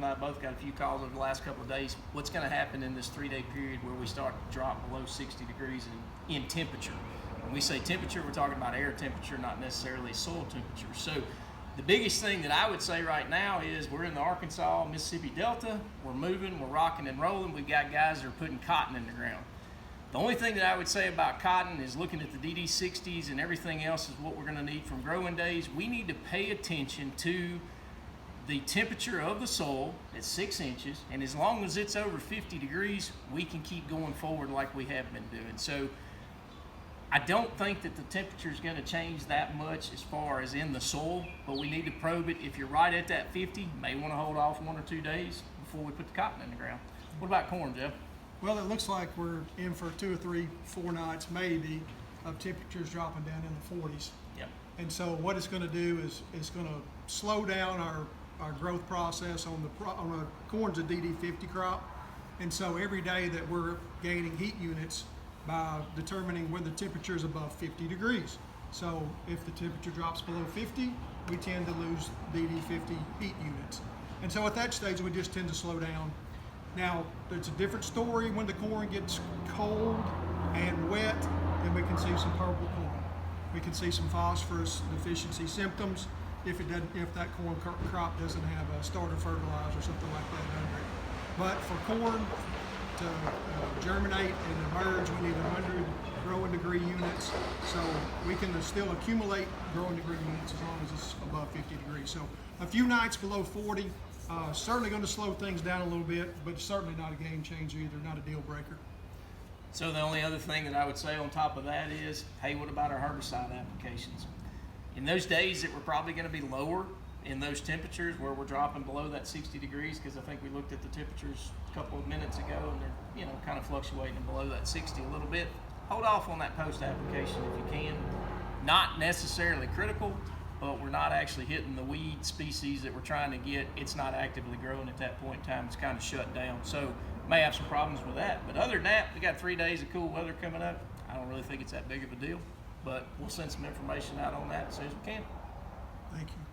and I both got a few calls over the last couple of days. What's going to happen in this 3-day period where we start to drop below 60 degrees in temperature? When we say temperature, we're talking about air temperature, not necessarily soil temperature. So the biggest thing that I would say right now is we're in the Arkansas, Mississippi Delta. We're moving, we're rocking and rolling. We've got guys that are putting cotton in the ground. The only thing that I would say about cotton is looking at the DD60s and everything else is what we're going to need from growing days. We need to pay attention to the temperature of the soil at 6 inches, and as long as it's over 50 degrees, we can keep going forward like we have been doing. So I don't think that the temperature is going to change that much as far as in the soil, but we need to probe it. If you're right at that 50, you may want to hold off 1 or 2 days before we put the cotton in the ground. What about corn, Jeff? Well, it looks like we're in for 2 or 3, 4 nights maybe of temperatures dropping down in the 40s. Yep. And so what it's going to do is it's going to slow down our growth process on the corn's a DD50 crop. And so every day that we're gaining heat units by determining when the temperature is above 50 degrees. So if the temperature drops below 50, we tend to lose DD50 heat units. And so at that stage, we just tend to slow down. Now, it's a different story when the corn gets cold and wet, then we can see some purple corn. We can see some phosphorus deficiency symptoms if that corn crop doesn't have a starter fertilizer or something like that under it. But for corn to germinate and emerge, we need 100 growing degree units. So we can still accumulate growing degree units as long as it's above 50 degrees. So a few nights below 40, certainly going to slow things down a little bit, but certainly not a game changer either, not a deal breaker. So the only other thing that I would say on top of that is, hey, what about our herbicide applications? In those days that we're probably going to be lower in those temperatures where we're dropping below that 60 degrees, because I think we looked at the temperatures a couple of minutes ago and they're kind of fluctuating below that 60 a little bit. Hold off on that post application if you can. Not necessarily critical, but we're not actually hitting the weed species that we're trying to get. It's not actively growing at that point in time. It's kind of shut down. So may have some problems with that. But other than that, we got 3 days of cool weather coming up. I don't really think it's that big of a deal, but we'll send some information out on that as soon as we can. Thank you.